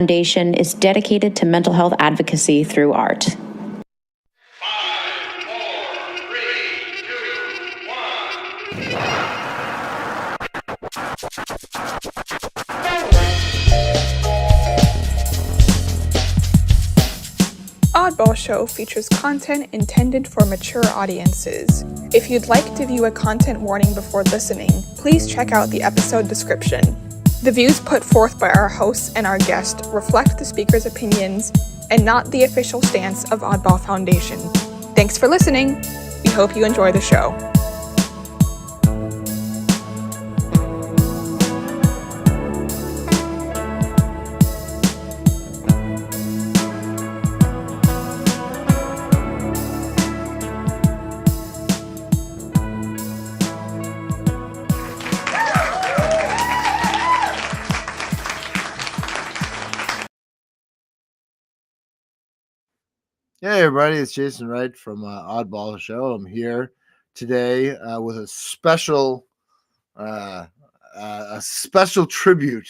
Foundation is dedicated to mental health advocacy through art. 5, 4, 3, 2, 1. Oddball Show features content intended for mature audiences. If you'd like to view a content warning before listening, please check out the episode description. The views put forth by our hosts and our guest reflect the speaker's opinions and not the official stance of Oddball Foundation. Thanks for listening. We hope you enjoy the show. Hey everybody, it's Jason Wright from Oddball Show. I'm here today with a special tribute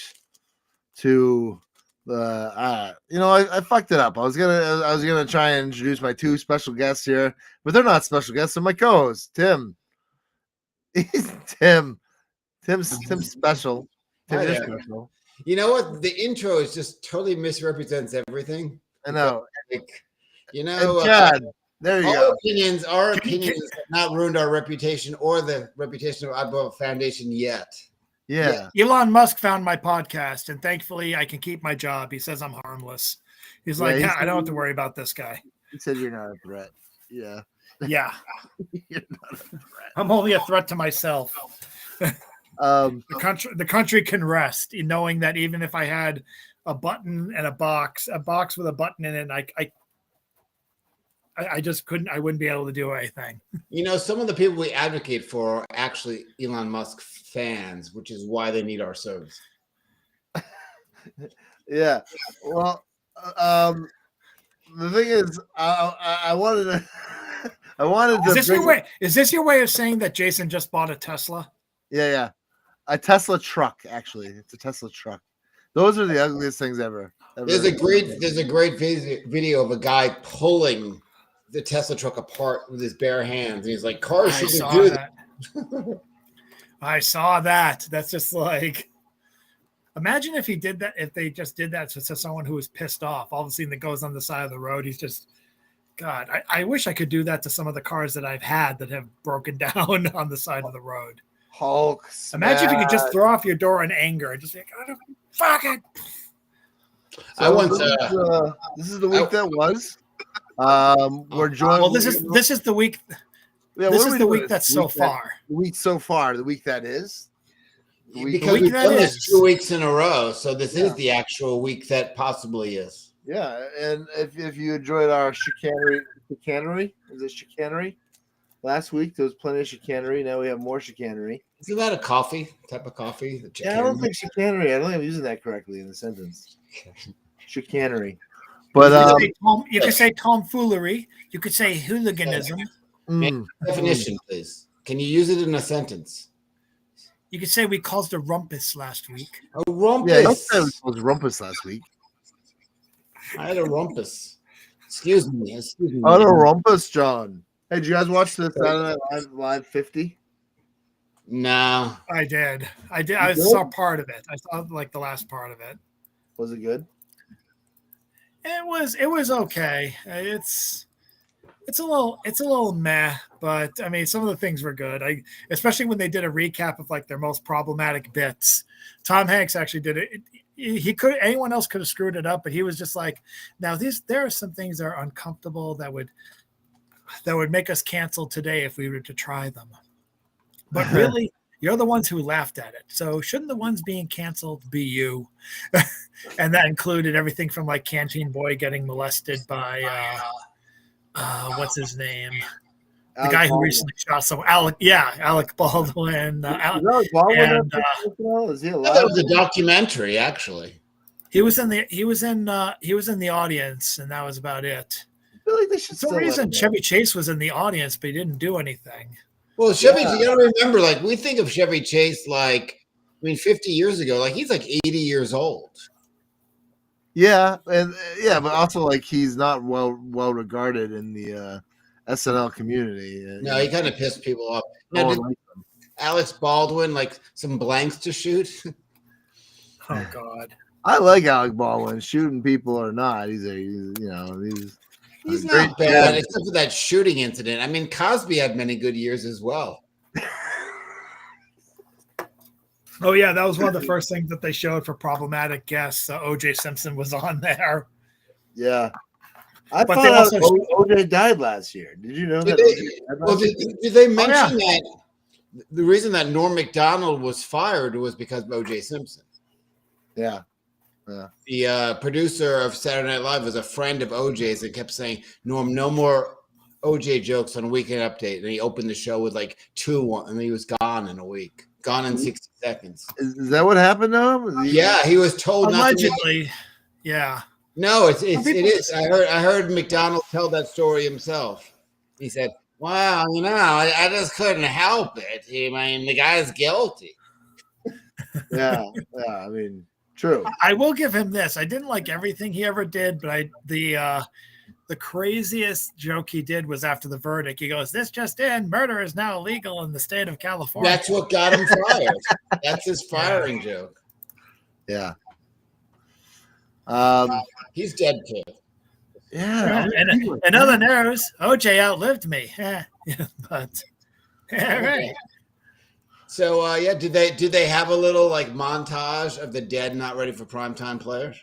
to the I fucked it up. I was gonna try and introduce my two special guests here, but they're not special guests. They're my co-host, Tim. Tim's special. Tim is special. You know what? The intro is just totally misrepresents everything. I know. You know, Chad, there you go. Our opinions have not ruined our reputation or the reputation of Oddball Foundation yet. Yeah. Elon Musk found my podcast, and thankfully I can keep my job. He says I'm harmless. He's like, I don't have to worry about this guy. He said you're not a threat. Yeah. Yeah. You're not a threat. I'm only a threat to myself. The country can rest in knowing that even if I had a button and a box with a button in it, I just couldn't. I wouldn't be able to do anything. You know, some of the people we advocate for are actually Elon Musk fans, which is why they need our service. Yeah. Well, the thing is, I wanted to. Is this your way of saying that Jason just bought a Tesla? Yeah. A Tesla truck, actually. It's a Tesla truck. Those are the ugliest things ever. There's a great video of a guy pulling the Tesla truck apart with his bare hands. And he's like, cars shouldn't do that. I saw that. That's just like, imagine if he did that, if they just did that to someone who was pissed off. All of a sudden that goes on the side of the road. He's just, God, I wish I could do that to some of the cars that I've had that have broken down on the side of the road. Hulk. Imagine if you could just throw off your door in anger and just like, fuck it. This is the week that was. We're joined. Well, this is the week. Yeah, this is the week that's so far. The week so far. The week that is. Because we've done this 2 weeks in a row, so this is the actual week that possibly is. Yeah, and if you enjoyed our chicanery, is it chicanery? Last week there was plenty of chicanery. Now we have more chicanery. Isn't that a type of coffee? Yeah, I don't think chicanery. I don't think I'm using that correctly in the sentence. Chicanery. But you could say tomfoolery. You could say hooliganism. Definition, please. Can you use it in a sentence? You could say we caused a rumpus last week. A rumpus. Yeah, you said it was rumpus last week. I had a rumpus. Excuse me. I had a rumpus, John. Hey, did you guys watch the Saturday Night Live 50? No. I did. I saw part of it. I saw like the last part of it. Was it good? It was okay. It's a little meh, but I mean some of the things were good. Especially when they did a recap of like their most problematic bits. Tom Hanks actually did it. Anyone else could have screwed it up, but he was just like, now there are some things that are uncomfortable that would make us cancel today if we were to try them. But really, you're the ones who laughed at it. So shouldn't the ones being canceled be you? And that included everything from like Canteen Boy getting molested by what's his name? The guy who recently shot someone. Alec Baldwin. Alec Baldwin? Is he alive? That was a documentary, actually. He was in the audience, and that was about it. I feel like they should. For some reason, Chevy Chase was in the audience, but he didn't do anything. Well, Chevy, you gotta remember, like we think of Chevy Chase, like 50 years ago, like he's like 80 years old. Yeah, and but also like he's not well regarded in the SNL community. No, he kind of pissed people off. No Now, one did likes Alex Baldwin like some blanks to shoot? Oh God. I like Alec Baldwin, shooting people or not. He's He's a not great bad, guy. except for that shooting incident. I mean, Cosby had many good years as well. Oh yeah, that was one of the first things that they showed for problematic guests. O.J. Simpson was on there. Yeah. I But found they out also- OJ died last year. Did you know Did that? they, OJ died well, last year? did they mention yeah. that the reason that Norm Macdonald was fired was because of O.J. Simpson? Yeah. The producer of Saturday Night Live was a friend of OJ's and kept saying, Norm, no more OJ jokes on Weekend Update. And he opened the show with like 2-1, and he was gone in a week, gone in 60 seconds. Is that what happened to him? Yeah, he was told not to. Allegedly, yeah. No, it people- is. I heard McDonald tell that story himself. He said, "Well, I just couldn't help it. I mean, the guy's guilty." Yeah. I mean, true. I will give him this. I didn't like everything he ever did, but the craziest joke he did was after the verdict. He goes, "This just in: murder is now illegal in the state of California." That's what got him fired. That's his firing joke. Yeah. He's dead, kid. Yeah. And in other news, OJ outlived me. But right. So did they have a little like montage of the dead not ready for primetime players?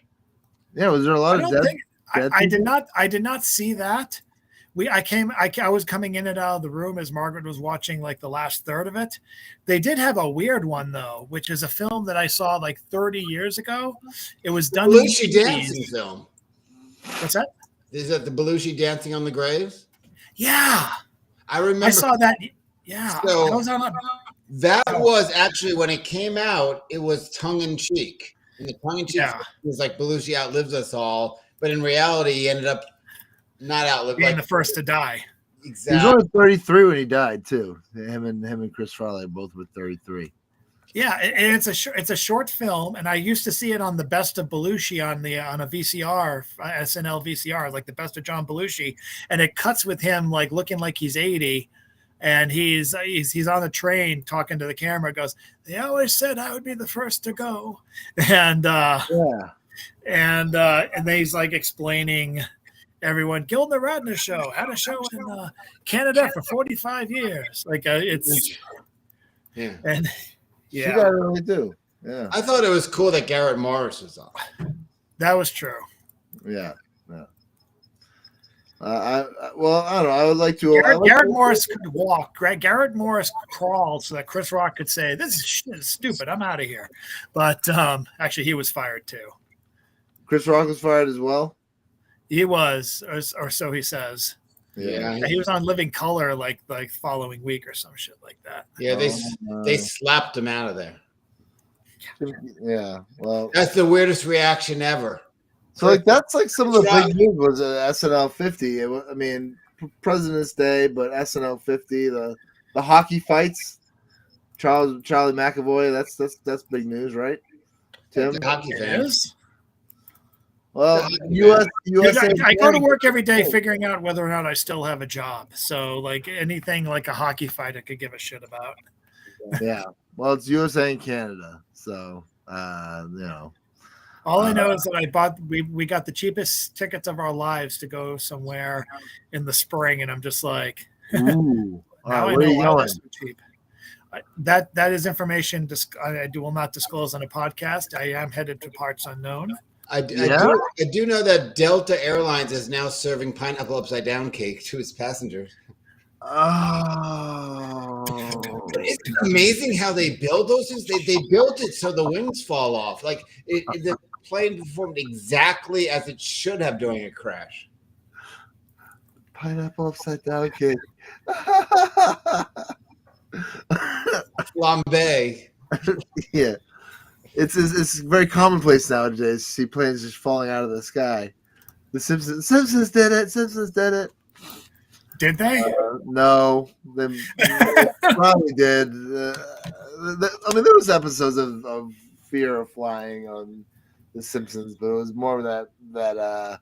Yeah. Was there a lot I of don't dead? think dead I people? did not see that. I was coming in and out of the room as Margaret was watching like the last third of it. They did have a weird one though, which is a film that I saw like 30 years ago. It was done. Belushi dancing film. What's that? Is that the Belushi dancing on the graves? Yeah, I remember. I saw that. Yeah, So- I was on. That was actually when it came out. It was tongue in cheek, and the tongue in cheek Yeah. was like Belushi outlives us all, but in reality, he ended up not outliving. Being Like, the first to die. He was exactly. only 33 when he died too. Him and Chris Farley both were 33. Yeah, and it's a short film, and I used to see it on the Best of Belushi on a VCR, SNL VCR, like the Best of John Belushi, and it cuts with him like looking like he's 80, and he's on the train talking to the camera. Goes, they always said I would be the first to go, and Yeah. and then he's like explaining everyone. Gilda Radner show had a show in Canada for 45 years. Like it's Yeah. and She yeah, got it really do. Yeah. I thought it was cool that Garrett Morris was on. that was true. Yeah. I don't know. I would like to. Garrett Morris could walk. Garrett Morris crawled so that Chris Rock could say, "This is stupid. I'm out of here." But actually, he was fired too. Chris Rock was fired as well. He was, or so he says. Yeah. He was on Living Color like following week or some shit like that. Yeah, they slapped him out of there. Yeah. Well, That's the weirdest reaction ever. so like that's like some of the big news was SNL 50. I mean, President's Day, but SNL 50, the hockey fights. Charlie McAvoy. That's big news, right? Tim. The hockey It fans. is. Well, Yeah, USA. I go to work every day figuring out whether or not I still have a job. So like anything like a hockey fight, I could give a shit about. Yeah. Well, it's USA and Canada, so you know. All I know is that we got the cheapest tickets of our lives to go somewhere in the spring, and I'm just like, Ooh. All now right, I where are know you why going? they're so cheap. That is information I will not disclose on a podcast. I am headed to parts unknown. I do know that Delta Airlines is now serving pineapple upside down cake to its passengers. Oh. It's amazing how they build those things. They built it so the wings fall off. Like the plane performed exactly as it should have during a crash. Pineapple upside down cake. Flambe. Yeah. It's very commonplace nowadays to see planes just falling out of the sky. The Simpsons did it. Simpsons did it. Did they? No, they probably did. I mean, there was episodes of Fear of Flying on The Simpsons, but it was more of that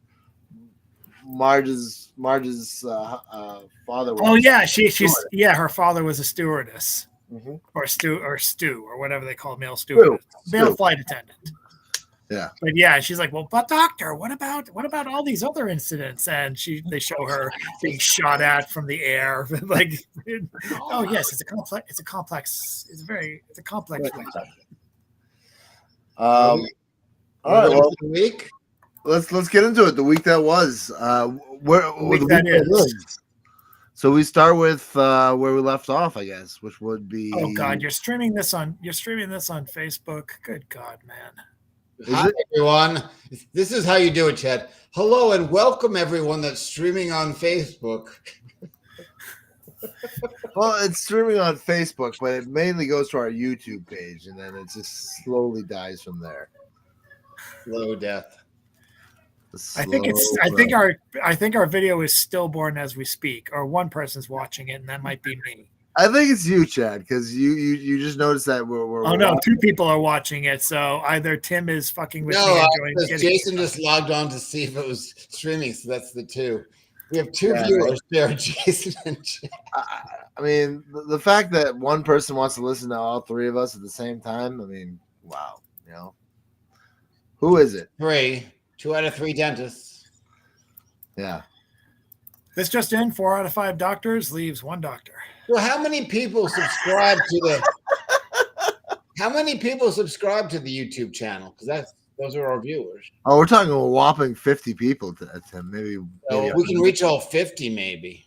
Marge's father. Was Oh yeah, she's her father was a stewardess Mhm. or stew or whatever they call male stewardess, male Stew. flight attendant. Yeah. But yeah, she's like, well, but doctor, what about all these other incidents? And they show her being shot at from the air. Like, oh yes, it's a complex thing. All right, well, the week. let's get into it. The week that was. Is. So we start with where we left off, I guess, which would be. Oh God, you're streaming this on Facebook. Good God, man. Hi, everyone. This is how you do it, Chad. Hello and welcome everyone that's streaming on Facebook. Well, it's streaming on Facebook, but it mainly goes to our YouTube page, and then it just slowly dies from there. Slow death. I think our video is stillborn as we speak, or one person's watching it, and that might be me. I think it's you, Chad, because you just noticed that we're Oh no, two people are watching it, so either Tim is fucking with me. No, Jason just logged on to see if it was streaming, so that's the two. We have two viewers there, Jason and Chad. I mean, the fact that one person wants to listen to all three of us at the same time, I mean, wow, you know. Who is it? 3. 2 out of 3 dentists. Yeah. This just in: 4 out of 5 doctors leaves 1 doctor. Well, how many people subscribe to the? How many people subscribe to the YouTube channel? Because those are our viewers. Oh, we're talking a whopping 50 people, Tim. Maybe We can reach all 50, maybe.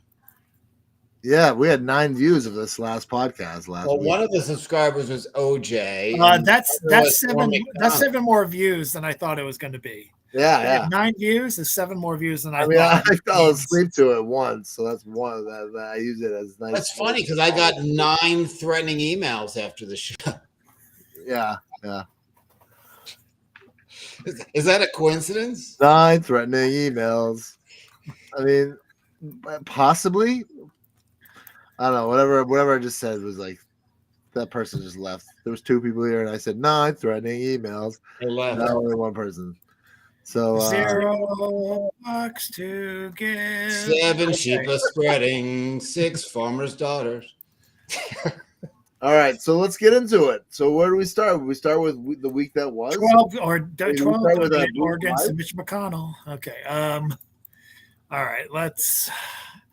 Yeah, we had 9 views of this last podcast last week. One of the subscribers was OJ. That's 7 more views than I thought it was going to be. Yeah. 9 views is 7 more views than I mean, thought. I fell asleep to it once, so that's one that I use it as nice. That's funny because I got 9 threatening emails after the show. Yeah. Is that a coincidence? 9 threatening emails. I mean, possibly. I don't know. Whatever I just said was like that person just left. There was 2 people here, and I said 9 threatening emails. They left. Not only 1 person. So $0 to give. 7 sheep are spreading, 6 farmers' daughters. all right, so let's get into it. So where do we start? We start with the week that was 12 with Oregon to Mitch McConnell. Okay. All right. Let's.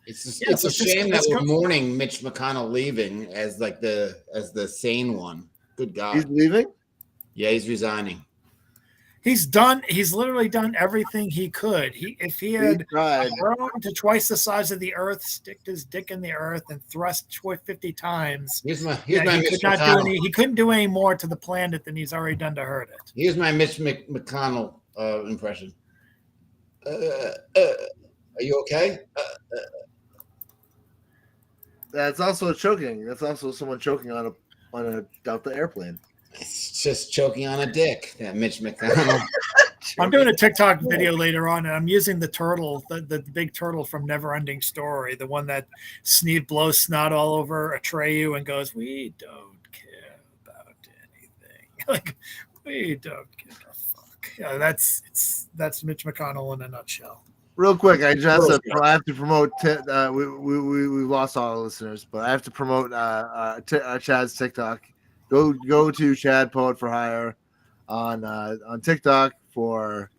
It's a shame that we're mourning Mitch McConnell leaving as the sane one. Good God. He's leaving? Yeah, he's resigning. He's literally done everything he could. If he had grown to twice the size of the earth, sticked his dick in the earth, and thrust 50 times, He couldn't do any more to the planet than he's already done to hurt it. Here's my Mitch McConnell impression. Are you okay? That's also choking. That's also someone choking on a Delta airplane. It's just choking on a dick, that Mitch McConnell. I'm doing a TikTok video later on, and I'm using the turtle, the big turtle from Neverending Story, the one that blows snot all over Atreyu and goes, "We don't care about anything." Like, we don't give a fuck. Yeah, that's Mitch McConnell in a nutshell. Real quick, I have to promote. We've lost all the listeners, but I have to promote Chad's TikTok. Go to Chad Poet for Hire on TikTok for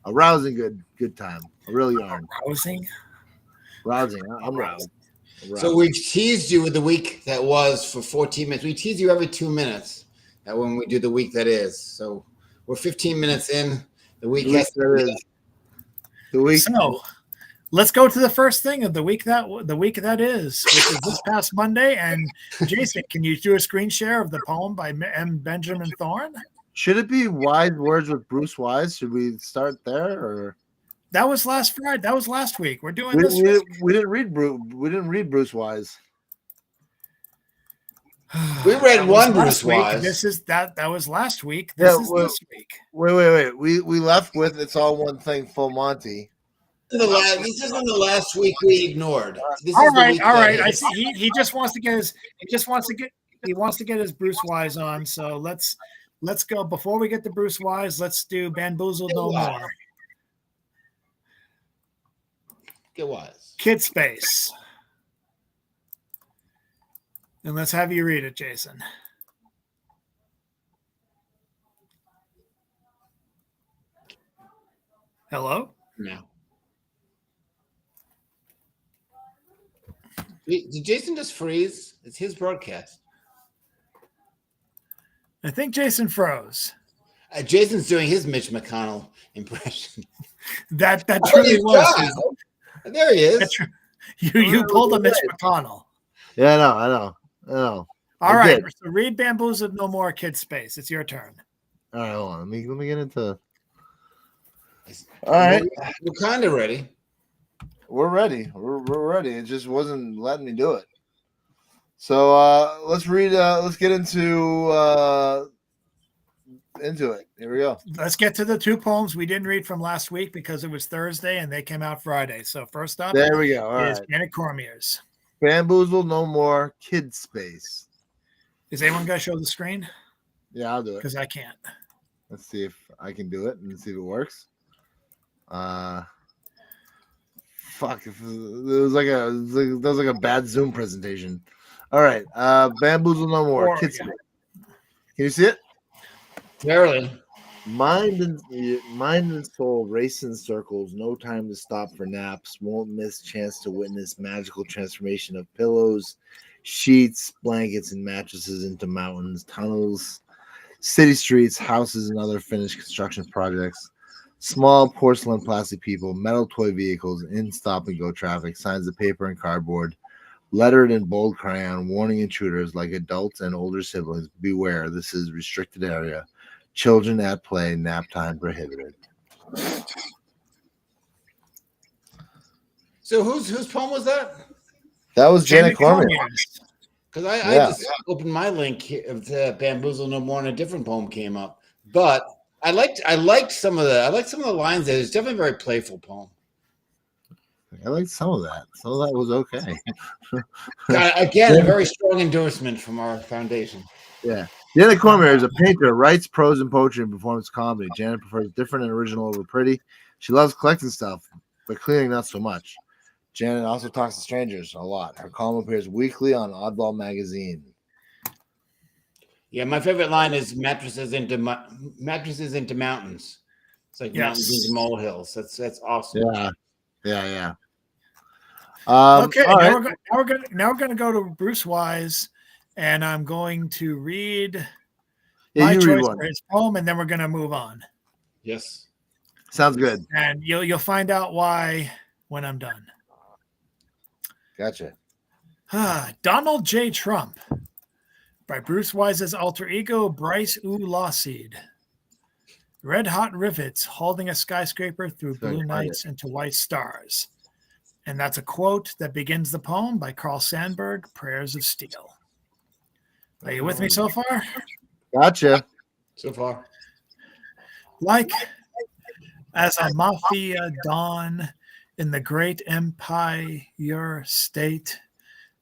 a rousing good time. A real yarn. Rousing. I'm roused. So we teased you with the week that was for 14 minutes. We tease you every 2 minutes when we do the week that is. So we're 15 minutes in. The week that is. The week. So let's go to the first thing of the week that is, which is this past Monday. And Jason, can you do a screen share of the poem by M. Benjamin Thorne? Should it be Wise Words with Bruce Wise? Should we start there, or that was last Friday? That was last week. We're doing this. We didn't read Bruce Wise. We read one Bruce Wise. That was last week. This is this week. Wait. We left with "It's All One Thing" Full Monty. This isn't the last week we ignored. All right. I see. He just wants to get his Bruce Wise on. So let's let's go before we get to Bruce Wise. Let's do Bamboozled No More. Get wise. Kid Space. And let's have you read it, Jason. Hello? No. Did Jason just freeze? It's his broadcast. I think Jason froze. Jason's doing his Mitch McConnell impression. That Oh, truly he's was. gone. There he is. You pulled a Mitch McConnell. Yeah, I know. All I right. did. So read Bamboozled No More, Kid Space. It's your turn. All right, hold on. Let me get into. All right, We're kind of ready. we're ready. We're ready. It just wasn't letting me do it. So let's read. Let's get into it. Here we go. Let's get to the two poems we didn't read from last week because it was Thursday and they came out Friday. So first up There we go. All is right. Janet Cormier's. Bamboozled No More, Kid Space. Is anyone going to show the screen? Yeah, I'll do it. Because I can't. Let's see if I can do it and see if it works. Fuck! If it was like that was like a bad Zoom presentation. All right, Bamboozle No More. Or, Kids, yeah. Can you see it? Barely. Mind and soul race in circles. No time to stop for naps. Won't miss chance to witness magical transformation of pillows, sheets, blankets, and mattresses into mountains, tunnels, city streets, houses, and other finished construction projects. Small porcelain plastic people, metal toy vehicles, in stop and go traffic, signs of paper and cardboard, lettered in bold crayon, warning intruders like adults and older siblings, beware, this is restricted area. Children at play, nap time prohibited. So whose poem was that? That was Janet Cormier. Cormier's. Because I Yeah. just opened my link here to Bamboozle No More and a different poem came up. But I liked some of the lines there. It's definitely a very playful poem. I liked some of that. Some of that was okay. Again, a very strong endorsement from our foundation. Yeah. Janet Cormier is a painter, writes prose and poetry and performs comedy. Janet prefers different and original over pretty. She loves collecting stuff, but cleaning not so much. Janet also talks to strangers a lot. Her column appears weekly on Oddball magazine. Yeah, my favorite line is mattresses into mountains. It's like mountains Yes. into molehills. That's awesome. Yeah. Okay, all now, right. we're gonna go to Bruce Wise, and I'm going to read Yeah, my you read choice one. for his poem, and then we're gonna move on. Yes. Sounds good. And you'll find out why when I'm done. Gotcha. Donald J. Trump by Bruce Wise's alter ego, Bryce U. Lawseed. Red hot rivets holding a skyscraper through So I blue can find nights into white stars. And that's a quote that begins the poem by Carl Sandburg, Prayers of Steel. Are you with me so far? Gotcha. So far. Like as a mafia don in the great empire state,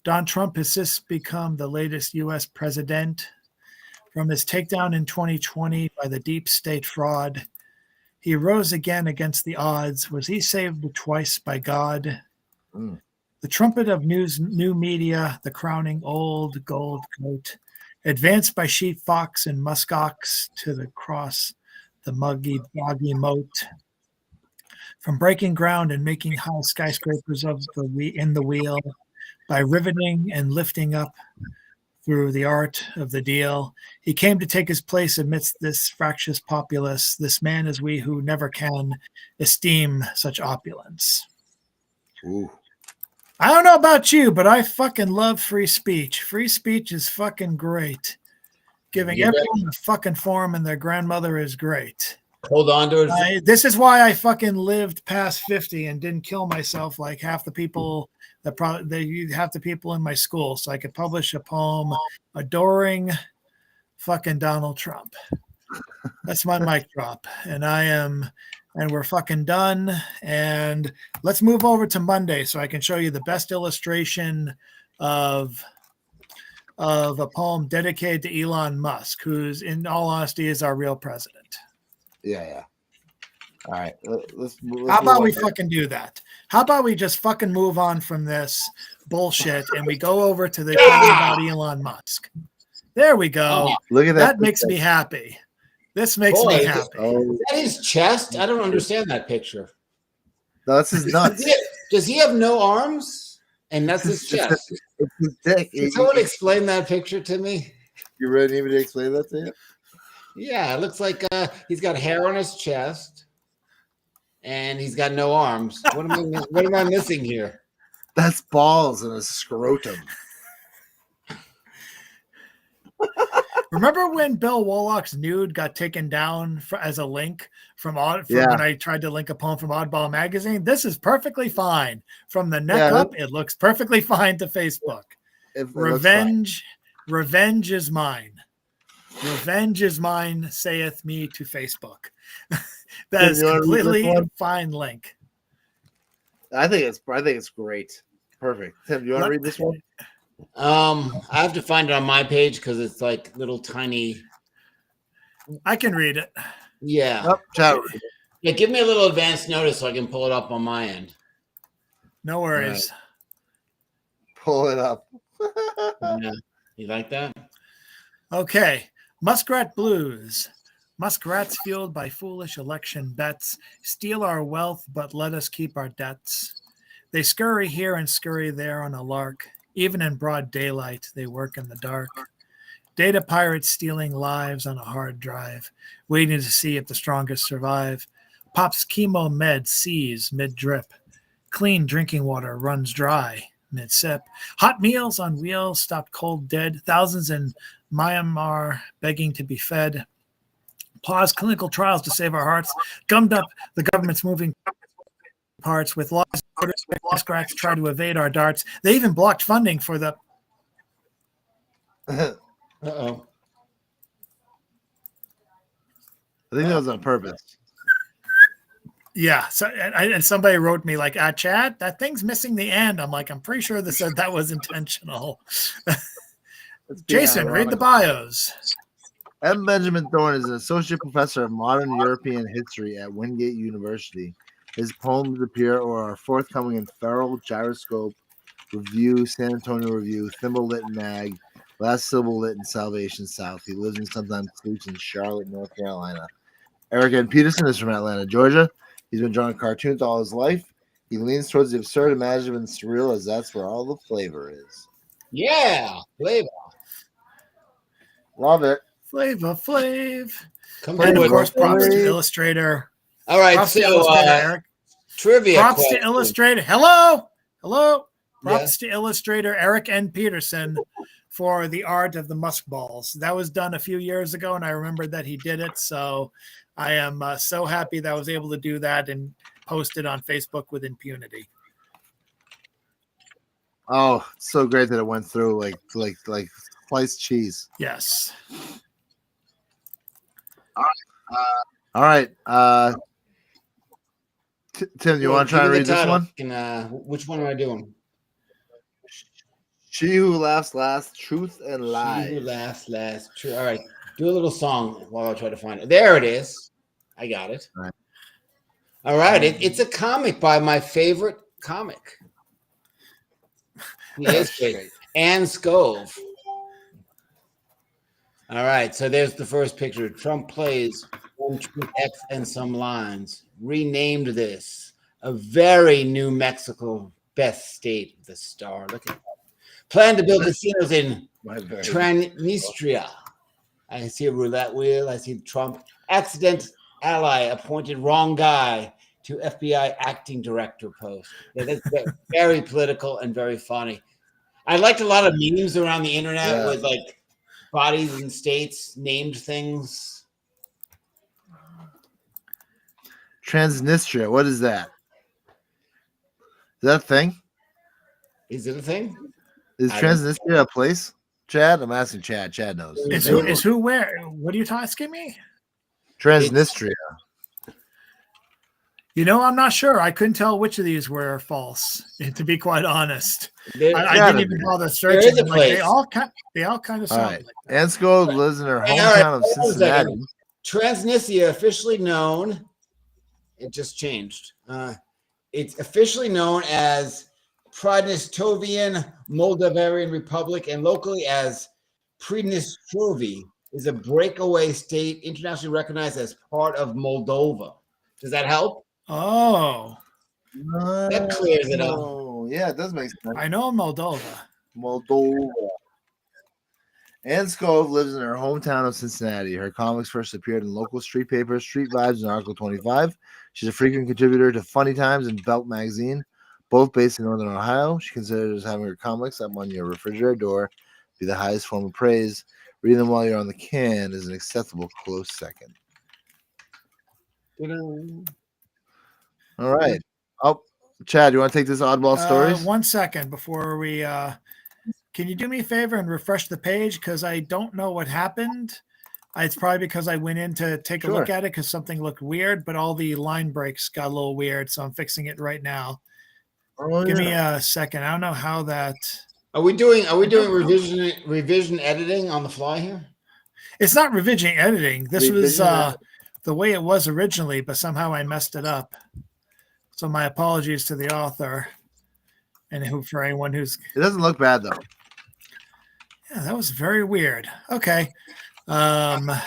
Don Trump has since become the latest U.S. president. From his takedown in 2020 by the deep state fraud, he rose again against the odds. Was he saved twice by God? Mm. The trumpet of new media, the crowning old gold coat, advanced by sheep fox and muskox to the cross, the muggy, boggy moat. From breaking ground and making high skyscrapers in the wheel, by riveting and lifting up through the art of the deal, he came to take his place amidst this fractious populace. This man is we who never can esteem such opulence. Ooh. I don't know about you, but I fucking love free speech. Free speech is fucking great. Giving You bet. everyone a fucking forum and their grandmother is great. Hold on to it. This is why I fucking lived past 50 and didn't kill myself like half the people half the people in my school, so I could publish a poem adoring fucking Donald Trump. That's my mic drop. And we're fucking done. And let's move over to Monday so I can show you the best illustration of of a poem dedicated to Elon Musk, who's, in all honesty, is our real president. Yeah. All right. Let's How about we move on. fucking do that? How about we just fucking move on from this bullshit and we go over to the thing about Elon Musk? There we go. Look at That makes me happy. This makes Boy, me is happy. Is that his chest? I don't understand that picture. No, that's his nuts. Does he have no arms? And that's his chest. It's his dick. Can someone explain that picture to me? You ready to explain that to you? Yeah, it looks like he's got hair on his chest, and he's got no arms. What am I missing here? That's balls and a scrotum. Remember when Bill Woloch's nude got taken down as a link from Yeah. when I tried to link a poem from Oddball magazine? This is perfectly fine. From the neck Yeah, up, it looks perfectly fine to Facebook. Revenge is mine. Revenge is mine, saith me to Facebook. That Tim, is you wanna read this completely one? fine link. I think it's great. Perfect. Tim, do you want to read this one? I have to find it on my page because it's like little tiny. I can read it. Yeah. Oh, chat. Yeah, give me a little advance notice so I can pull it up on my end. No worries. Pull it up. Yeah. You like that? Okay. Muskrat Blues. Muskrats fueled by foolish election bets steal our wealth, but let us keep our debts. They scurry here and scurry there on a lark. Even in broad daylight, they work in the dark. Data pirates stealing lives on a hard drive, waiting to see if the strongest survive. Pop's chemo med seize mid-drip. Clean drinking water runs dry mid-sip. Hot meals on wheels stopped cold dead. Thousands in Myanmar begging to be fed. Pause clinical trials to save our hearts. Gummed up the government's moving parts with laws. Muskrats try to evade our darts. They even blocked funding for the. Uh-oh. I think that was on purpose. Yeah. So and somebody wrote me like, Chad, that thing's missing the end. I'm like, I'm pretty sure they said that was intentional. Jason, read the bios. M. Benjamin Thorne is an associate professor of modern European history at Wingate University. His poems appear or are forthcoming in Feral, Gyroscope, Review, San Antonio Review, Thimble Lit and Mag, Last Syllable Lit and Salvation South. He lives and sometimes sleeps in Charlotte, North Carolina. Eric N. Peterson is from Atlanta, Georgia. He's been drawing cartoons all his life. He leans towards the absurd, imaginative, and surreal, as that's where all the flavor is. Yeah. Flavor. Love it. Flavor Flav. Come And on. of course, props to Flav. Illustrator. All right. Props to So, Illustrator, Eric. trivia. Props question. to Illustrator. Hello. Hello. Yeah. Props to Illustrator Eric N. Peterson for the art of the musk balls. That was done a few years ago, and I remembered that he did it. So I am so happy that I was able to do that and post it on Facebook with impunity. Oh, it's so great that it went through like sliced cheese. Yes. All right. Tim, you want to try and Give me read the this title. one? Which one am I doing? She Who Laughs Last, Truth and She Who Lies. laughs last. True. All right. Do a little song while I try to find it. There it is. I got it. All right. All right. It's a comic by my favorite comic. He is great. Ann Scove. All right. So there's the first picture. Trump plays One Truth X and some lines. Renamed this a very New Mexico best state of the star. Look at that. Plan to build casinos in My very Transnistria. I see a roulette wheel. I see Trump. Accident ally appointed wrong guy to FBI acting director post. Yeah, that's very political and very funny. I liked a lot of memes around the internet Yeah. with like bodies and states named things. Transnistria. What is that? Is that a thing? Is it a thing? Is I don't- Transnistria a place? Chad? I'm asking Chad. Chad knows. Is who where? What are you asking me? Transnistria. I'm not sure. I couldn't tell which of these were false, to be quite honest. There- I gotta didn't even be. bother is searching. a I'm like, they place. all kind of All sound right. like that. Ann Scode lives in her Hey, all right, hometown of hold on a Cincinnati. second. Transnistria, officially known, it just changed. It's officially known as Pridnestovian Moldavarian Republic and locally as Pridnestrovy, is a breakaway state internationally recognized as part of Moldova. Does that help? Oh, That clears it up. Oh, yeah, it does make sense. I know Moldova. Moldova. Ann Scove lives in her hometown of Cincinnati. Her comics first appeared in local street papers, Street Vibes, and Article 25. She's a frequent contributor to Funny Times and Belt Magazine, both based in Northern Ohio. She considers having her comics up on your refrigerator door be the highest form of praise. Reading them while you're on the can is an acceptable close second. All right. Oh, Chad, you want to take this oddball stories? 1 second before we. Can you do me a favor and refresh the page? Because I don't know what happened. It's probably because I went in to take a look Sure. at it because something looked weird, but all the line breaks got a little weird. So I'm fixing it right now. Oh, Give yeah. me a second. I don't know how that. Are we doing revision editing on the fly here? It's not revision editing. This was Revision the way it was originally, but somehow I messed it up. So my apologies to the author and for anyone who's. It doesn't look bad, though. Yeah, that was very weird. Okay. That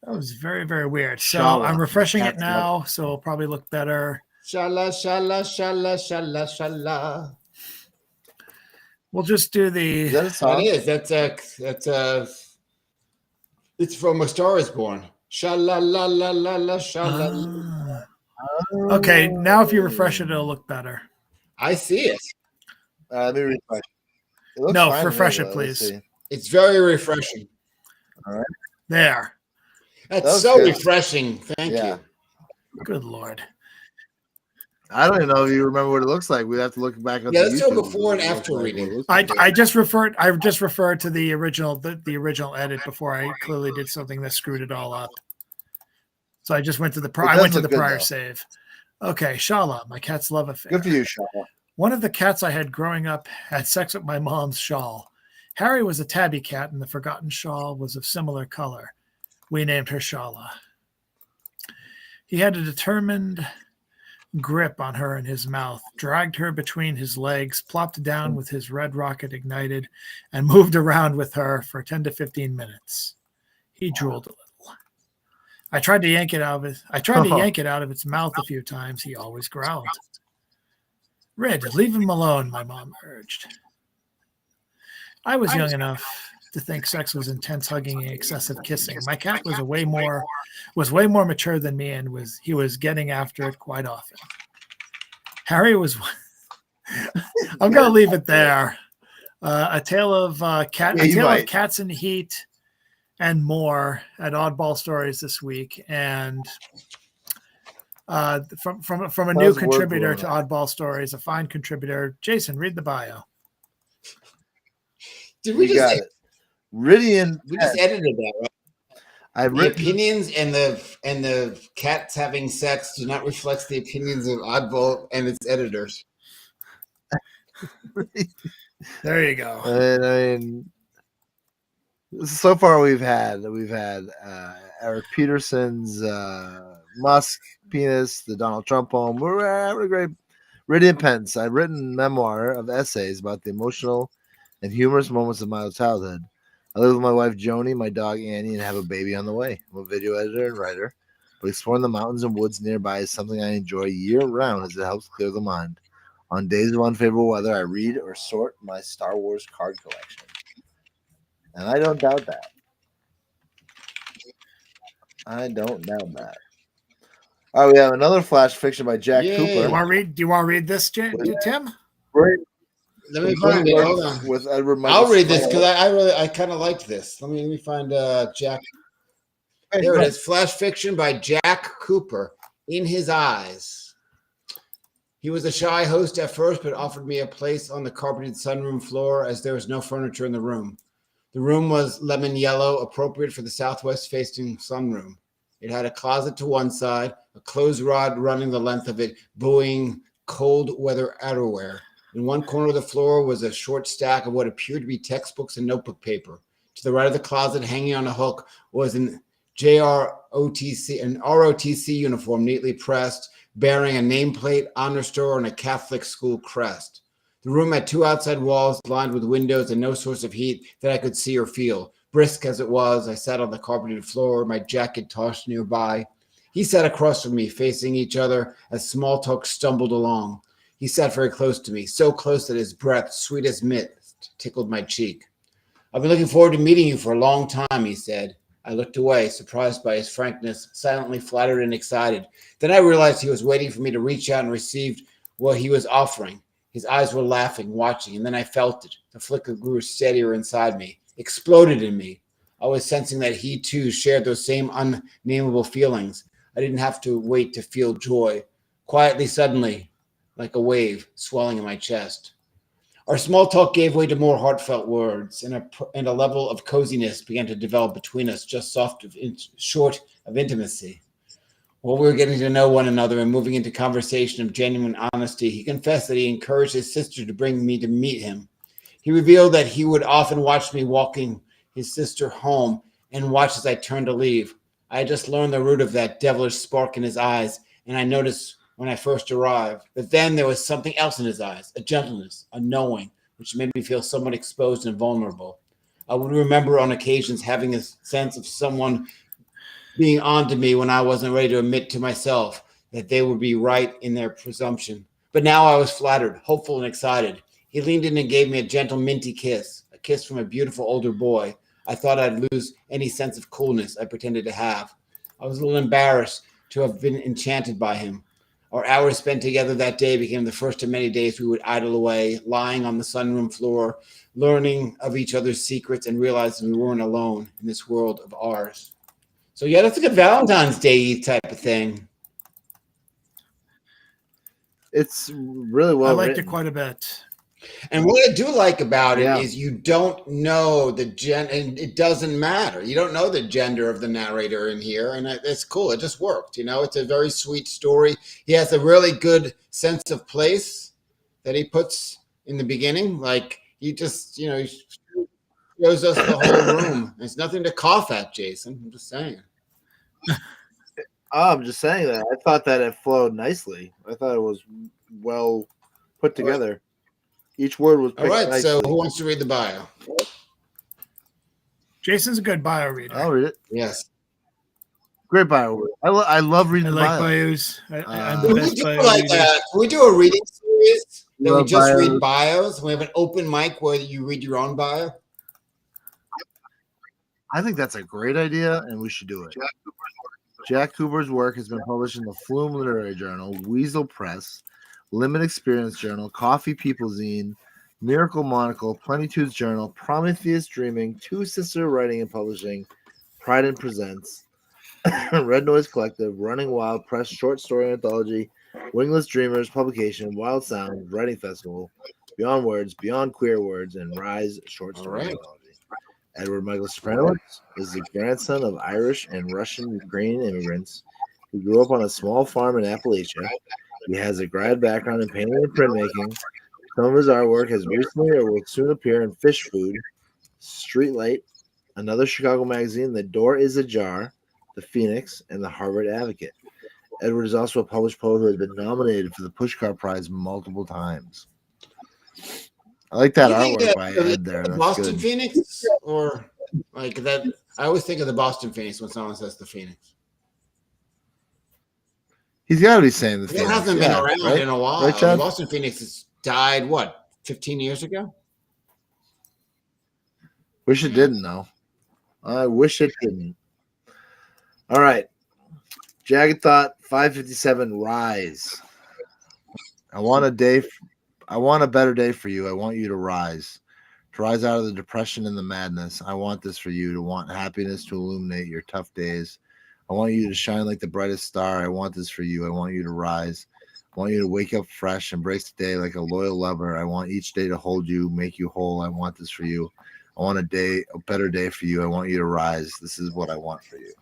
was very, very weird. So Shala. I'm refreshing it That's now, so it'll probably look better. Shala, shala, shala, shala, shala. We'll just do the. Is that a That song? is. It's from A Star Is Born. Shala, la, la, la, la, shala. Okay, now if you refresh it, it'll look better. I see it. Let me refresh. It looks No, fine to me, refresh it, but let's please. see. It's very refreshing. There. That's That was so good. refreshing. Thank Yeah. you. Good Lord. I don't even know if you remember what it looks like. We'd have to look back at Yeah, the let's do YouTube before and what it after looks reading. what it looks I, like. I just referred to the original edit before I clearly did something that screwed it all up. So I just went to the It does went to look the good, prior though. save. Okay, Shala, my cat's love affair. Good for you, Shaw. One of the cats I had growing up had sex with my mom's shawl. Harry was a tabby cat, and the forgotten shawl was of similar color. We named her Shala. He had a determined grip on her in his mouth, dragged her between his legs, plopped down with his red rocket ignited, and moved around with her for 10 to 15 minutes. He drooled a little. I tried to yank it out of its mouth a few times. He always growled. Red, leave him alone, my mom urged. I was young enough to think sex was intense hugging and excessive kissing. My cat was way more mature than me, and he was getting after it quite often. Harry was. I'm gonna leave it there. A tale of of cats in heat and more at Oddball Stories this week, and from a new How's word contributor blowing to Oddball Stories, a fine contributor. Jason, read the bio. Did we You got just it. Ridian. we just edited that, right? I've The written. opinions and the cats having sex do not reflect the opinions of Oddball and its editors. There you go. And I mean, so far we've had Eric Peterson's Musk penis, the Donald Trump poem. We're having a great Ridian Pence. I've written memoir of essays about the emotional and humorous moments of my childhood. I live with my wife Joni, my dog Annie, and have a baby on the way. I'm a video editor and writer, but exploring the mountains and woods nearby is something I enjoy year-round as it helps clear the mind. On days of unfavorable weather, I read or sort my Star Wars card collection. And I don't doubt that. I don't doubt that. All right, we have another flash fiction by Jack Yay. Do you Cooper. want to read this, Tim? Let me find it. Hold on. With Edward Michael I'll read this Smith. because I kind of liked this. Let me find Jack. There it is. Flash fiction by Jack Cooper. In His Eyes. He was a shy host at first, but offered me a place on the carpeted sunroom floor as there was no furniture in the room. The room was lemon yellow, appropriate for the southwest facing sunroom. It had a closet to one side, a clothes rod running the length of it, buoying cold weather outerwear. In one corner of the floor was a short stack of what appeared to be textbooks and notebook paper. To the right of the closet, hanging on a hook, was an ROTC uniform neatly pressed, bearing a nameplate, honor store, and a Catholic school crest. The room had two outside walls lined with windows and no source of heat that I could see or feel. Brisk as it was, I sat on the carpeted floor, my jacket tossed nearby. He sat across from me, facing each other as small talk stumbled along. He sat very close to me, so close that his breath, sweet as mist, tickled my cheek. I've been looking forward to meeting you for a long time, he said. I looked away, surprised by his frankness, silently flattered and excited. Then I realized he was waiting for me to reach out and receive what he was offering. His eyes were laughing, watching, and then I felt it. The flicker grew steadier inside me, exploded in me. I was sensing that he, too, shared those same unnameable feelings. I didn't have to wait to feel joy. Quietly, suddenly, like a wave swelling in my chest. Our small talk gave way to more heartfelt words, and a level of coziness began to develop between us, just short of intimacy. While we were getting to know one another and moving into conversation of genuine honesty, he confessed that he encouraged his sister to bring me to meet him. He revealed that he would often watch me walking his sister home and watch as I turned to leave. I had just learned the root of that devilish spark in his eyes, and I noticed when I first arrived. But then there was something else in his eyes, a gentleness, a knowing, which made me feel somewhat exposed and vulnerable. I would remember on occasions having a sense of someone being on to me when I wasn't ready to admit to myself that they would be right in their presumption. But now I was flattered, hopeful, and excited. He leaned in and gave me a gentle, minty kiss, a kiss from a beautiful older boy. I thought I'd lose any sense of coolness I pretended to have. I was a little embarrassed to have been enchanted by him. Our hours spent together that day became the first of many days we would idle away, lying on the sunroom floor, learning of each other's secrets and realizing we weren't alone in this world of ours. So yeah, that's like a Valentine's Day type of thing. It's really well I liked written. it quite a bit. And what I do like about it Yeah. is you don't know the and it doesn't matter. You don't know the gender of the narrator in here, and it's cool. It just worked. It's a very sweet story. He has a really good sense of place that he puts in the beginning. Like he just, he shows us the whole room. It's nothing to cough at, Jason. I'm just saying. I'm just saying that. I thought that it flowed nicely. I thought it was well put together. Each word was picked All right, nicely. so who wants to read the bio? Jason's a good bio reader. I'll read it. Yes. Great bio. I love I reading the like bio. bios. I'm Can the we best do bio like reader. can we do a reading series that we Love just bios. read bios? We have an open mic where you read your own bio. I think that's a great idea, and we should do it. Jack Cooper's work has been published in the Flume Literary Journal, Weasel Press, Limit Experience Journal, Coffee People Zine, Miracle Monocle, Plenitude's Journal, Prometheus Dreaming, Two Sister Writing and Publishing, Pride and Presents, Red Noise Collective, Running Wild Press Short Story Anthology, Wingless Dreamers Publication, Wild Sound Writing Festival, Beyond Words, Beyond Queer Words, and Rise Short Story All right. Anthology. Edward Michael Stefanowicz is the grandson of Irish and Russian Ukrainian immigrants who grew up on a small farm in Appalachia. He has a grad background in painting and printmaking. Some of his artwork has recently or will soon appear in Fish Food, Streetlight, Another Chicago Magazine, The Door is Ajar, The Phoenix, and The Harvard Advocate. Edward is also a published poet who has been nominated for the Pushcart Prize multiple times. I like that You think artwork that by the Ed there. That's Boston good. Phoenix or like that? I always think of the Boston Phoenix when someone says the Phoenix. He's got to be saying the It Phoenix. hasn't been around right? in a while. Right, The Chad? Boston Phoenix has died, 15 years ago? Wish it didn't, though. I wish it didn't. All right. Jagged Thought 557 Rise. I want a better day for you. I want you to rise. To rise out of the depression and the madness. I want this for you. To want happiness to illuminate your tough days. I want you to shine like the brightest star. I want this for you. I want you to rise. I want you to wake up fresh, embrace the day like a loyal lover. I want each day to hold you, make you whole. I want this for you. I want a better day for you. I want you to rise. This is what I want for you.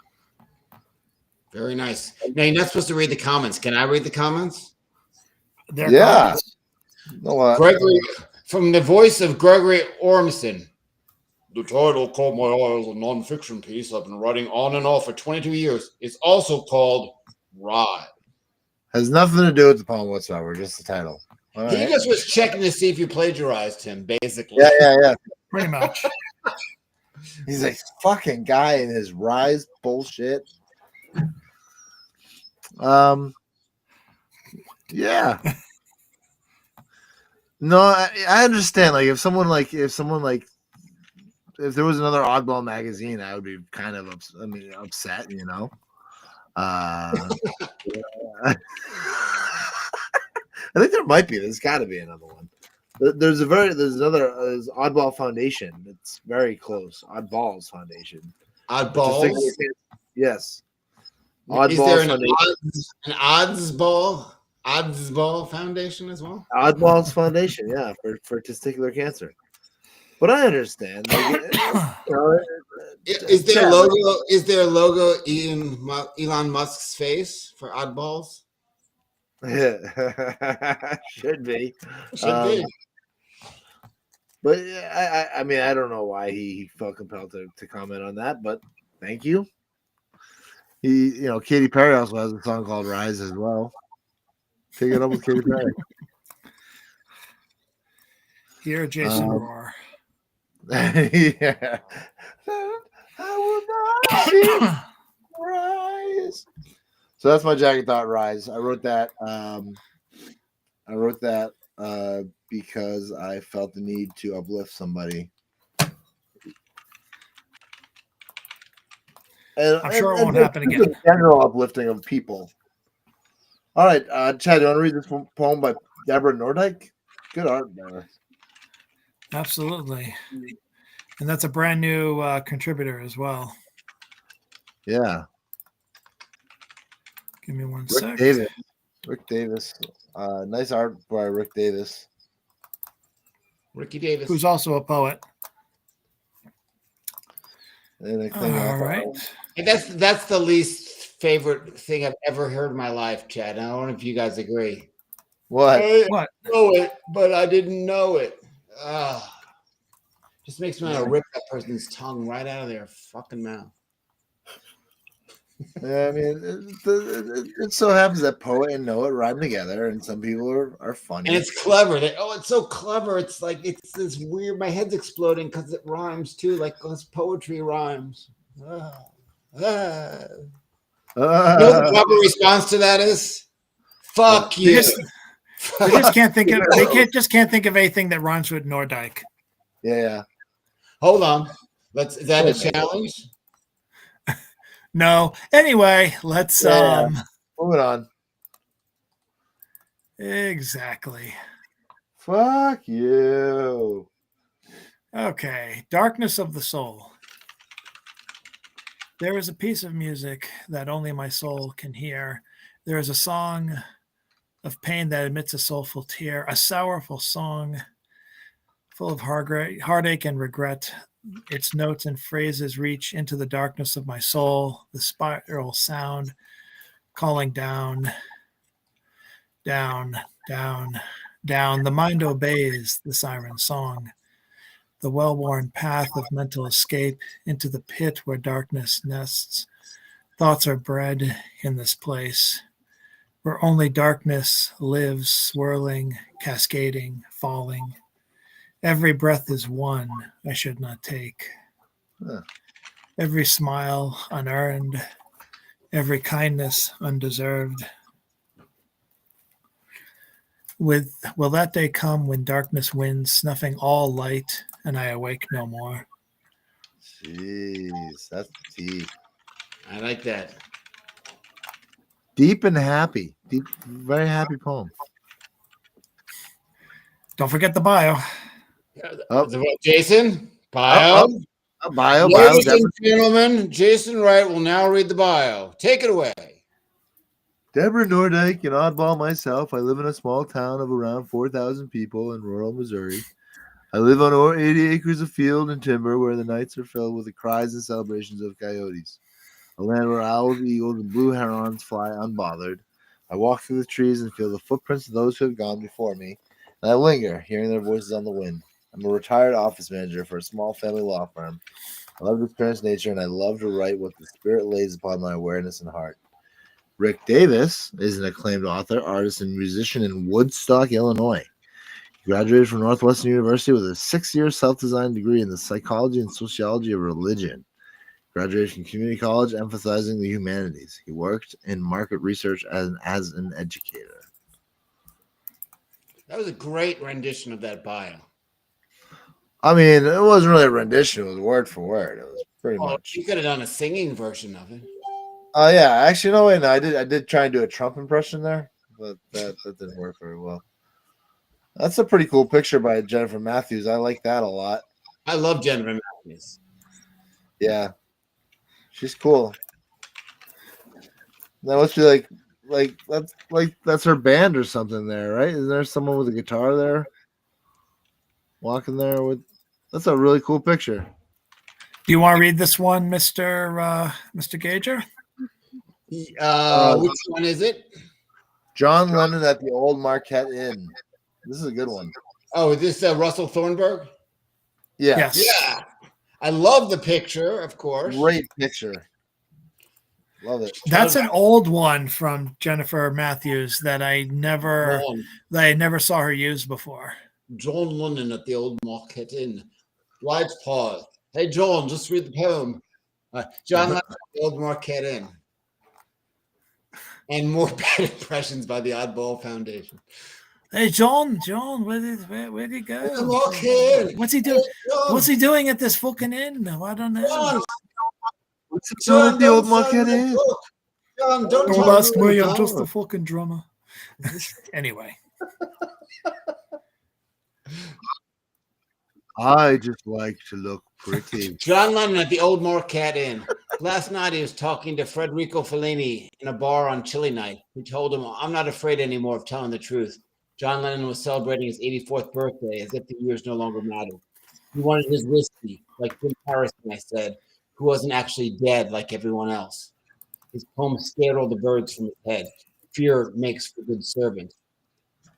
Very nice. Now you're not supposed to read the comments. Can I read the comments? Their Yeah. comments. No, what? Gregory, from the voice of Gregory Ormson. The title caught my eye as a nonfiction piece I've been writing on and off for 22 years. It's also called Ride. Has nothing to do with the poem whatsoever. Just the title. All He right. just was checking to see if you plagiarized him, basically. Yeah. Pretty much. He's a fucking guy in his rise bullshit. Yeah. No, I understand. Like if there was another Oddball magazine, I would be kind of upset, you know. I think there might be. There's got to be another one. There's Oddball Foundation. It's very close. Oddballs Foundation. Oddballs. Yes. Is there an Foundation. Oddsball Foundation as well? Oddballs Foundation, yeah, for testicular cancer. But I understand. Like, Is there a logo? Is there a logo Elon Musk's face for Oddballs? Should be. Should be. But I mean, I don't know why he felt compelled to comment on that, but thank you. Katy Perry also has a song called Rise as well. Take it up with Katy Perry. Hear Jason roar. Yeah. I will not see rise. So that's my Jagged Thought Rise. I wrote that because I felt the need to uplift somebody. And, I'm sure it won't happen again. General uplifting of people. All right, Chad, do you want to read this poem by Deborah Nordyke? Good art, Deborah. Absolutely. And that's a brand new contributor as well. Yeah. Give me one Rick sec. Rick Davis. Nice art by Rick Davis. Ricky Davis. Who's also a poet. Anything All else? right. And that's the least favorite thing I've ever heard in my life, Chad. I don't know if you guys agree. What? What? Know it, but I didn't know it. Just makes me want to rip that person's tongue right out of their fucking mouth. Yeah, I mean, it so happens that poet and Noah rhyme together, and some people are funny. And it's clever. It's so clever. It's like it's this weird. My head's exploding because it rhymes too. Like this poetry rhymes. You know what the proper response to that is? Fuck you. They just can't think of. They just can't think of anything that rhymes with Nordyke. Yeah. Hold on. Is that a challenge? No. Anyway, let's Moving on. Exactly. Fuck you. Okay. Darkness of the soul. There is a piece of music that only my soul can hear. There is a song of pain that emits a soulful tear, a sorrowful song full of heartache and regret. Its notes and phrases reach into the darkness of my soul, the spiral sound calling down, down, down, down. The mind obeys the siren song, the well-worn path of mental escape into the pit where darkness nests. Thoughts are bred in this place, where only darkness lives, swirling, cascading, falling. Every breath is one I should not take. Every smile unearned, every kindness undeserved. Will that day come when darkness wins, snuffing all light, and I awake no more? Jeez, that's deep. I like that. Deep and happy. Deep, very happy poem. Don't forget the bio. Jason, bio. Bio. Ladies and gentlemen, Jason Wright will now read the bio. Take it away. Deborah Nordyke, an oddball myself. I live in a small town of around 4,000 people in rural Missouri. I live on over 80 acres of field and timber where the nights are filled with the cries and celebrations of coyotes. a land where owls, eagles, and blue herons fly unbothered. I walk through the trees and feel the footprints of those who have gone before me, and I linger, hearing their voices on the wind. I'm a retired office manager for a small family law firm. I love to experience nature, and I love to write what the spirit lays upon my awareness and heart. Rick Davis is an acclaimed author, artist, and musician in Woodstock, Illinois. He graduated from Northwestern University with a 6-year self-designed degree in the psychology and sociology of religion. Graduated from community college, emphasizing the humanities. He worked in market research as an educator. That was a great rendition of that bio. I mean, it wasn't really a rendition; it was word for word. It was pretty Well, much. you could have done a singing version of it. Oh yeah, actually, no, wait, no, I did try and do a Trump impression there, but that didn't work very well. That's a pretty cool picture by Jennifer Matthews. I like that a lot. I love Jennifer Matthews. Yeah, she's cool. That must be that's her band or something there, right? Is there someone with a guitar there, walking there with? That's a really cool picture. Do you want to read this one, Mr. Gager? Which one is it? John Lennon at the Old Marquette Inn. This is a good one. Oh, is this Russell Thornburg? Yeah. Yes. Yeah. I love the picture, of course. Great picture. Love it. That's an old one from Jennifer Matthews that I never saw her use before. John Lennon at the Old Marquette Inn. White Paul. Hey, John, just read the poem. John Lennon at the Old Marquette Inn. And more bad impressions by the Oddball Foundation. Hey, John, where'd he go? Marquette. What's he doing? Hey, John. What's he doing at this fucking inn? I don't know. John, What's it doing at the Old Marquette Inn? John, don't Don't tell ask me. I'm John. just a fucking drummer. Anyway. I just like to look pretty. John Lennon at the Old Marquette Inn. Last night he was talking to Federico Fellini in a bar on Chili Night. He told him, "I'm not afraid anymore of telling the truth." John Lennon was celebrating his 84th birthday as if the years no longer mattered. He wanted his whiskey, like Jim Harrison, I said, who wasn't actually dead like everyone else. His poem scared all the birds from his head. Fear makes for good servants.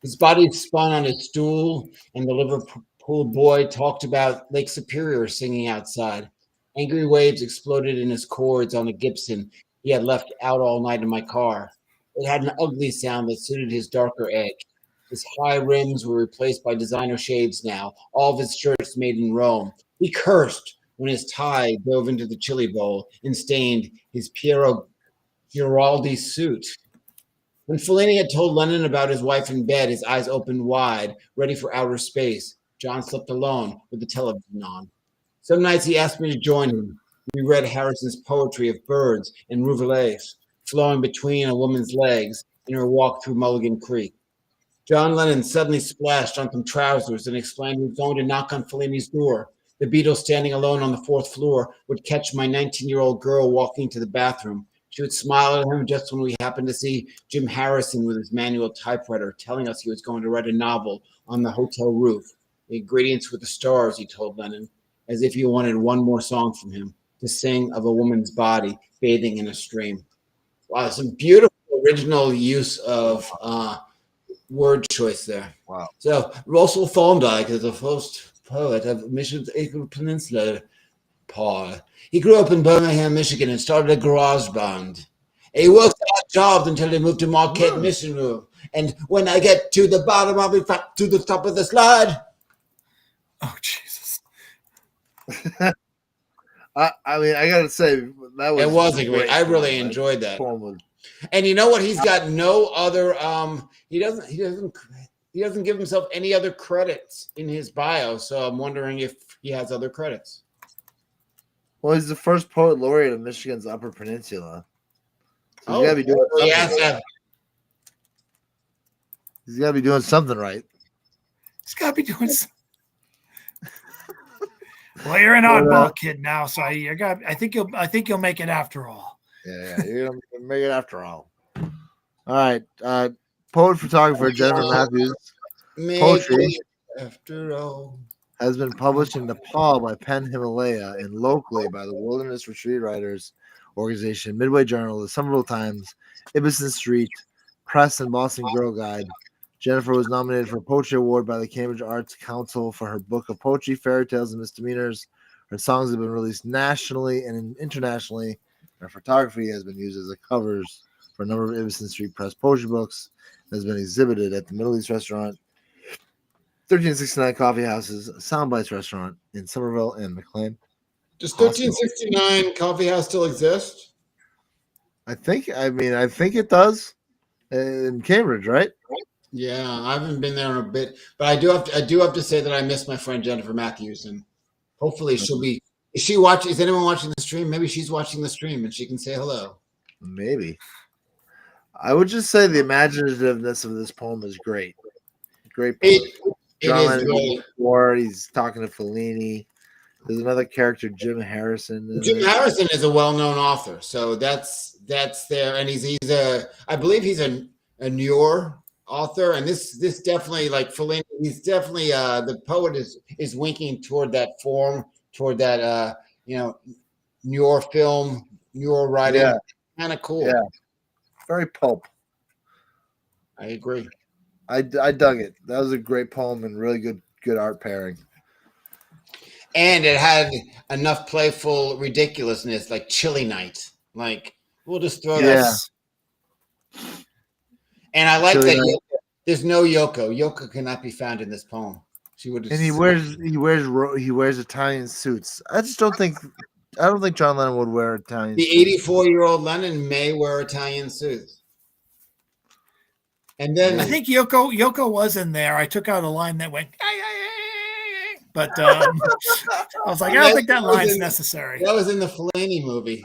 His body spun on his stool, and the Liverpool boy talked about Lake Superior singing outside. Angry waves exploded in his chords on a Gibson he had left out all night in my car. It had an ugly sound that suited his darker edge. His high rims were replaced by designer shades now, all of his shirts made in Rome. He cursed when his tie dove into the chili bowl and stained his Piero Giraldi suit. When Fellini had told Lennon about his wife in bed, his eyes opened wide, ready for outer space. John slept alone with the television on. Some nights he asked me to join him. We read Harrison's poetry of birds and rivulets flowing between a woman's legs in her walk through Mulligan Creek. John Lennon suddenly splashed on some trousers and explained he was going to knock on Fellini's door. The Beatles standing alone on the 4th floor would catch my 19-year-old girl walking to the bathroom. She would smile at him just when we happened to see Jim Harrison with his manual typewriter telling us he was going to write a novel on the hotel roof. The ingredients were the stars, he told Lennon, as if he wanted one more song from him, to sing of a woman's body bathing in a stream. Wow, some beautiful original use of word choice there. Wow. So Russell Thorndike is the first poet of Michigan's Acre Peninsula, Paul. He grew up in Birmingham, Michigan, and started a garage band. He worked odd jobs until he moved to Marquette Mission Room. And when I get to the bottom, I'll be back to the top of the slide. Oh, Jesus. I mean, I gotta say that was. It was a great. great I really poem. enjoyed that. Poem was And you know what? He's got no other. He doesn't give himself any other credits in his bio. So I'm wondering if he has other credits. Well, he's the first poet laureate of Michigan's Upper Peninsula. So he's gotta be doing something. Yeah, He's gotta be doing something right. He's got to be doing something. Well, you're an oddball kid now, so I think you'll make it after all. Yeah, you're gonna make it after all. All right, poet photographer Jennifer Matthews poetry after all has been published in Nepal by Pen Himalaya and locally by the Wilderness Retreat Writers Organization, Midway Journal, the Somerville Times, Ibison Street Press, and Boston Girl Guide. Jennifer was nominated for a Poetry Award by the Cambridge Arts Council for her book of poetry, Fairy Tales and Misdemeanors. Her songs have been released nationally and internationally. Her photography has been used as the covers for a number of Ibison Street Press poetry books and has been exhibited at the Middle East Restaurant, 1369 Coffee Houses, Soundbites Restaurant in Somerville and McLean. Does 1369 Coffee House still exist? I think it does in Cambridge, right? Yeah, I haven't been there in a bit, but I do have to say that I miss my friend Jennifer Matthews, and hopefully she'll be. Is she watching? Is anyone watching the stream? Maybe she's watching the stream and she can say hello. Maybe. I would just say the imaginativeness of this poem is great. Great poem. It is great. He's talking to Fellini. There's another character, Jim Harrison. Jim Harrison is a well-known author, so that's there, and I believe he's a Newer author, and this definitely, like Fellini, he's definitely the poet is winking toward that form, toward that Newer film, Newer writing. Yeah. Kind of cool. Yeah. Very pulp. I agree. I dug it. That was a great poem and really good art pairing. And it had enough playful ridiculousness, like Chilly Night. Like, we'll just throw that. And I like Chilly that Night. there's no Yoko. Yoko cannot be found in this poem. She would. And he wears Italian suits. I don't think John Lennon would wear Italian The suits. 84-year-old Lennon may wear Italian suits. And then I think Yoko was in there. I took out a line that went, but I was like, I don't think that line's necessary. that was in the Fellini movie.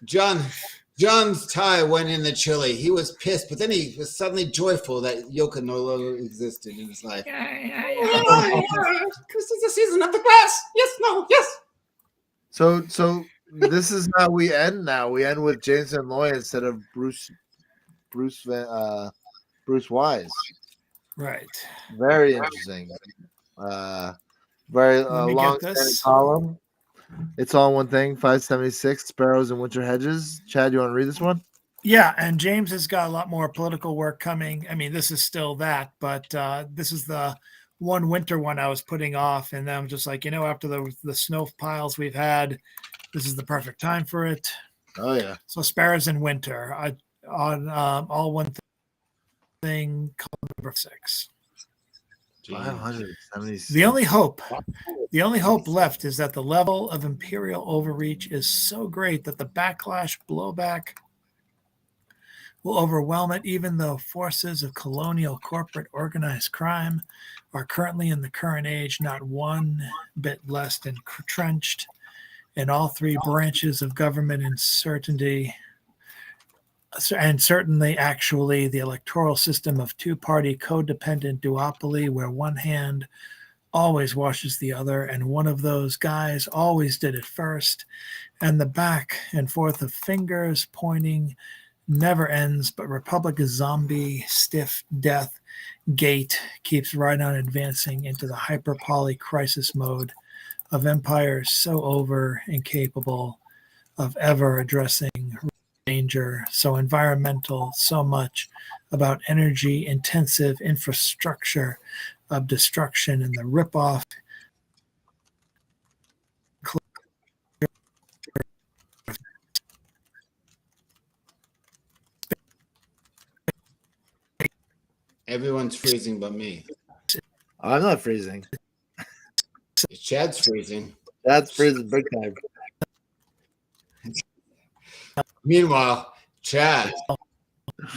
John's tie went in the chili. He was pissed, but then he was suddenly joyful that Yoko no longer existed in his life. This is the season of the glass. Yes, no, yes. So this is how we end now. We end with Jameson Loy instead of Bruce Wise. Right. Very interesting. Very Let me long get this. column. It's all one thing. 576 Sparrows and Winter Hedges. Chad, you want to read this one? Yeah, and James has got a lot more political work coming. I mean, this is still that, but this is the one winter one I was putting off, and then I'm just like, after the snow piles we've had, this is the perfect time for it. Oh yeah. So Sparrows in Winter on all one thing, column number 6. 576. The only hope left is that the level of imperial overreach is so great that the backlash blowback will overwhelm it, even though forces of colonial corporate organized crime are currently in the current age not one bit less entrenched in all three branches of government uncertainty. And certainly, actually, the electoral system of two-party codependent duopoly, where one hand always washes the other, and one of those guys always did it first, and the back and forth of fingers pointing never ends, but Republica's zombie stiff death gate keeps right on advancing into the hyperpoly crisis mode of empires so over incapable of ever addressing danger, so environmental, so much about energy intensive infrastructure of destruction, and the ripoff Everyone's freezing but me. I'm not freezing. Chad's freezing. That's freezing big time. Meanwhile, Chad,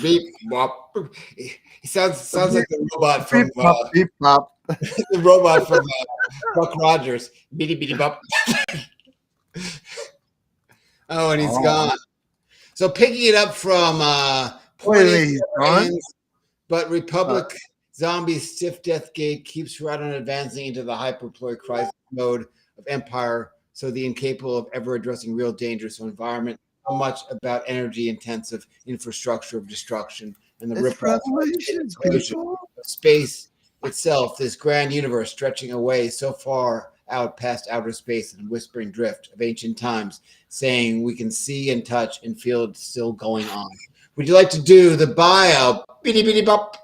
beep bop. He sounds like the robot from Beep pop, beep pop. the robot from Buck Rogers. Beady beady bop. Oh, and he's gone. So picking it up from Wait, he's gone? But Republic zombie stiff death gate keeps right on advancing into the hyperploid crisis mode of empire. So the incapable of ever addressing real dangers to environment. So much about energy intensive infrastructure of destruction and the It's Revelations, explosion people. of space itself, this grand universe stretching away so far out past outer space and whispering drift of ancient times, saying we can see and touch and feel it still going on. Would you like to do the bio? Bitty bitty bop.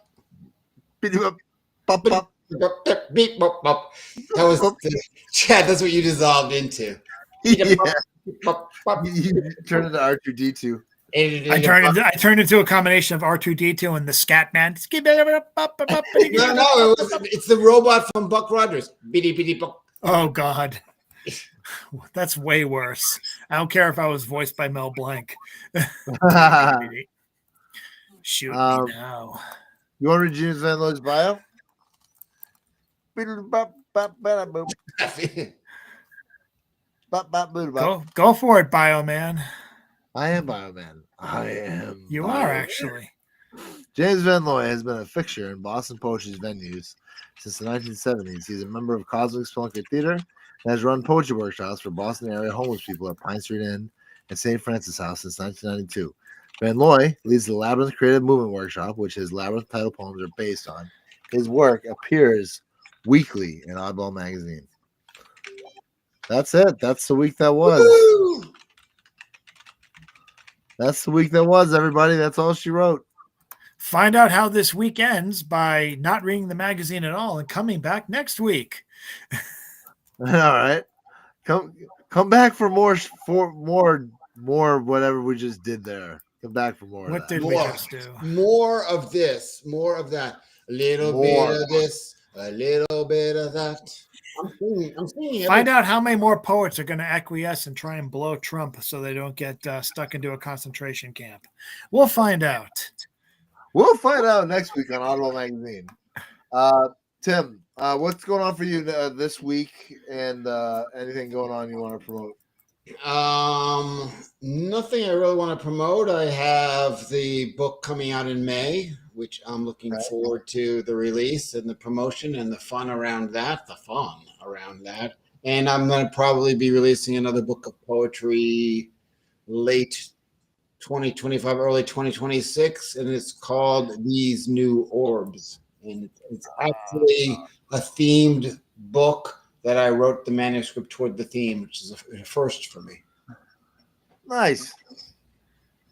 Pop, pop. Beep, bop, bop. That was Chad. That's what you dissolved into. Yeah. Bop, bop. You turned into R2D2. I turned into a combination of R2D2 and the scat man. No, it's the robot from Buck Rogers. Bitty bitty bop. Oh God, that's way worse. I don't care if I was voiced by Mel Blanc. Shoot me now. You want to read James Van Loy's bio? Go for it, Bio Man. I am Bioman. I am. You are actually. James Van Loy has been a fixture in Boston Poetry's venues since the 1970s. He's a member of Cosmic Spelunker Theater and has run poetry workshops for Boston area homeless people at Pine Street Inn and St. Francis House since 1992. Van Loy leads the Labyrinth Creative Movement Workshop, which his Labyrinth title poems are based on. His work appears weekly in Oddball Magazine. That's it. That's the week that was. Woo! That's the week that was, everybody. That's all she wrote. Find out how this week ends by not reading the magazine at all and coming back next week. All right. Come back for more whatever we just did there. Come back for more. What of that. did we just do? More of this, more of that. A little More. bit of this, a little bit of that. I'm singing. Find out how many more poets are going to acquiesce and try and blow Trump so they don't get stuck into a concentration camp. We'll find out. We'll find out next week on Oddball Magazine. Tim, what's going on for you this week, and anything going on you want to promote? Nothing I really want to promote. I have the book coming out in May, which I'm looking forward to the release and the promotion and the fun around that. And I'm going to probably be releasing another book of poetry late 2025, early 2026, and it's called These New Orbs. And it's actually a themed book that I wrote the manuscript toward the theme, which is a first for me. Nice.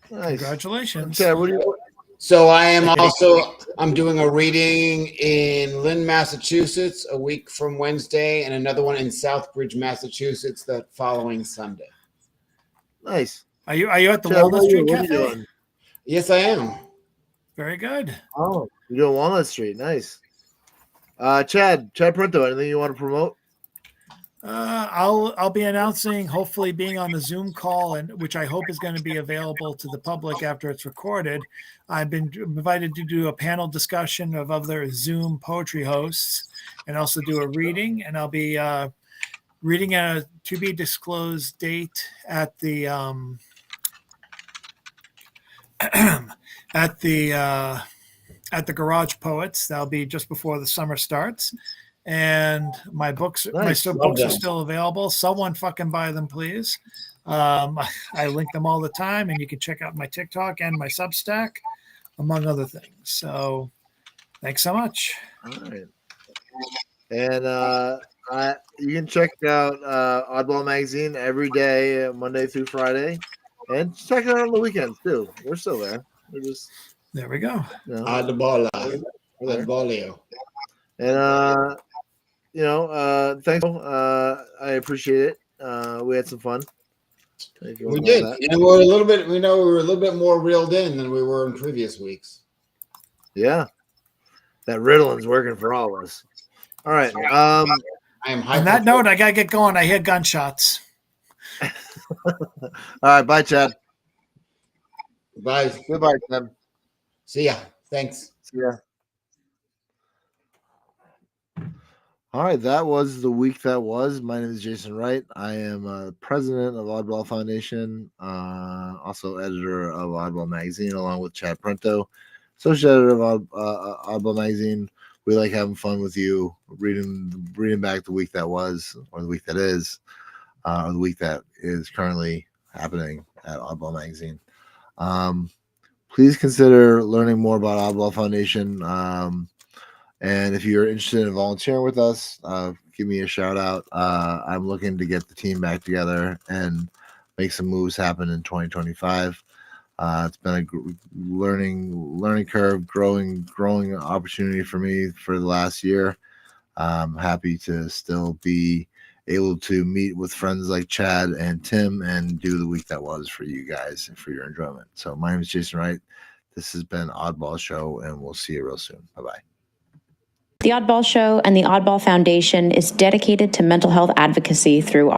Congratulations. Okay, what do you? So I'm doing a reading in Lynn, Massachusetts a week from Wednesday, and another one in Southbridge, Massachusetts that following Sunday. Nice. Are you at the Chad, Walnut Street what are you Cafe? doing? Yes, I am. Very good. Oh, you're doing Walnut Street. Nice. Chad Printo, anything you want to promote? I'll be announcing, hopefully being on the Zoom call, and which I hope is going to be available to the public after it's recorded. I've been invited to do a panel discussion of other Zoom poetry hosts, and also do a reading. And I'll be reading a to be disclosed date at the at the Garage Poets. That'll be just before the summer starts. And my books, Nice. books are still available. Someone fucking buy them, please. I link them all the time, and you can check out my TikTok and my Substack, among other things. So, thanks so much. All right. And you can check out Oddball Magazine every day, Monday through Friday, and check it out on the weekends too. We're still there. We're just, There we go. you know, Adebola. we're there. Adbolio. And thanks. I appreciate it. We had some fun. If you We want to did, know that. and we're a little bit. We know we were a little bit more reeled in than we were in previous weeks. Yeah, that Ritallin's working for all of us. All right. I am. On that note, I gotta get going. I hear gunshots. All right. Bye, Chad. Bye. Goodbye, Tim. See ya. Thanks. See ya. All right, that was the week that was. My name is Jason Wright. I am president of Oddball Foundation, also editor of Oddball Magazine, along with Chad Printo, associate editor of Oddball Magazine. We like having fun with you, reading back the week that was, or the week that is, or the week that is currently happening at Oddball Magazine. Please consider learning more about Oddball Foundation. And if you're interested in volunteering with us, give me a shout out. I'm looking to get the team back together and make some moves happen in 2025. It's been a learning curve, growing opportunity for me for the last year. I'm happy to still be able to meet with friends like Chad and Tim and do the week that was for you guys and for your enjoyment. So my name is Jason Wright. This has been Oddball Show, and we'll see you real soon. Bye-bye. The Oddball Show and the Oddball Foundation is dedicated to mental health advocacy through